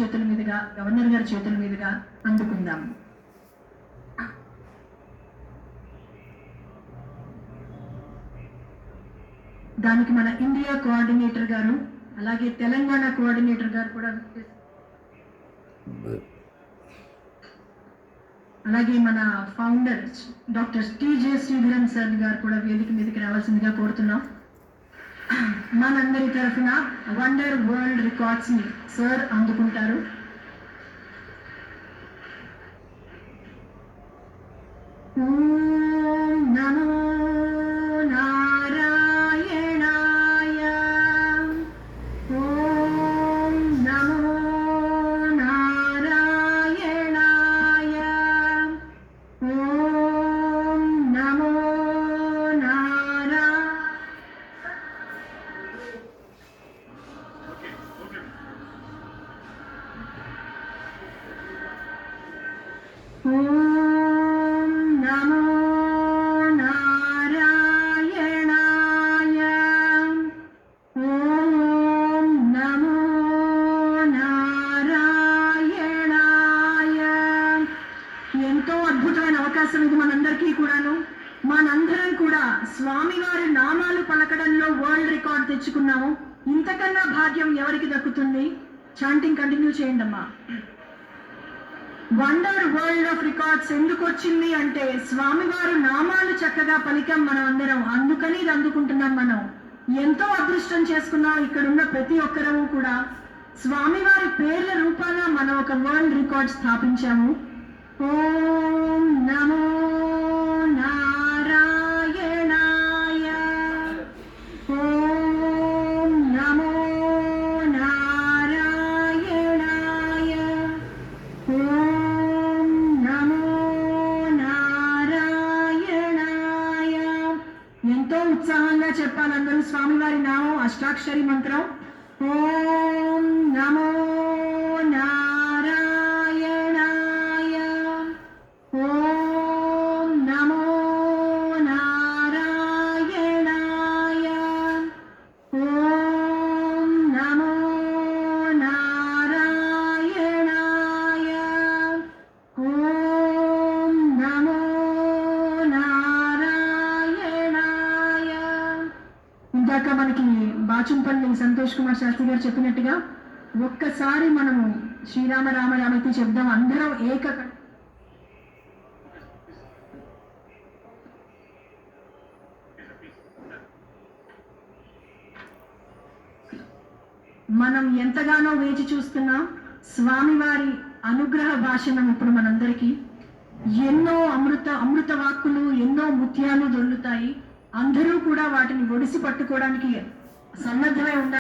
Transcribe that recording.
చేతుల మీదుగా, గవర్నర్ గారి చేతుల మీదుగా అందుకుందాం. దానికి మన ఇండియా కోఆర్డినేటర్ గారు, అలాగే తెలంగాణ కోఆర్డినేటర్ గారు కూడా, అలాగే మన founder doctor TJ Sridharan sir గారు కూడా వేదిక మీదకి రావాల్సిందిగా కోరుతున్నాం. మనందరి తరఫున వండర్ వరల్డ్ రికార్డ్స్ ని సార్ అందుకుంటారు. ఓం నమో నారాయణాయ, ఓం నమో నారాయణాయ, ఓం నమో ఎంతో అద్భుతమైన అవకాశం ఇది మనందరికీ కూడాను. మనందరం కూడా స్వామివారి నామాలు పలకడంలో వరల్డ్ రికార్డ్ తెచ్చుకున్నాము. ఇంతకన్నా భాగ్యం ఎవరికి దక్కుతుంది? చాంటింగ్ కంటిన్యూ చేయండి అమ్మా. వండర్ వరల్డ్ ఆఫ్ రికార్డ్స్ ఎందుకు వచ్చింది అంటే స్వామివారి నామాలు చక్కగా పలికాం మనం అందరం, అందుకని ఇది అందుకుంటున్నాం. మనం ఎంతో అదృష్టం చేసుకున్నాం. ఇక్కడ ఉన్న ప్రతి ఒక్కరము కూడా స్వామివారి పేర్ల రూపాన మనం ఒక వరల్డ్ రికార్డ్ స్థాపించాము. ఓం నమో నారాయణాయ, ఓం నమో నారాయణాయ, ఓం నమో నారాయణాయ. ఎంతో ఉత్సాహంగా చెప్పాలి అందరూ స్వామివారి నామం, అష్టాక్షరి మంత్రం. ఓం నమో నారాయణాయ, ఓం నమో నారాయణాయ, ఓం నమో నారాయణాయ, ఓం నమో నారాయణాయ. ఇందాక మనకి బాచుంపల్లి సంతోష్ కుమార్ శాస్త్రి గారు చెప్పినట్టుగా ఒక్కసారి మనము శ్రీరామ రామ రామతి చెప్దాం అందరం మనం ఎంతగానో వేచి చూస్తున్నాం స్వామివారి అనుగ్రహ భాషణం. ఇప్పుడు మనందరికీ ఎన్నో అమృత వాక్కులు, ఎన్నో ముత్యాలు దొర్లుతాయి. అందరూ కూడా వాటిని ఒడిసి పట్టుకోవడానికి సన్నద్ధమై ఉండాలి.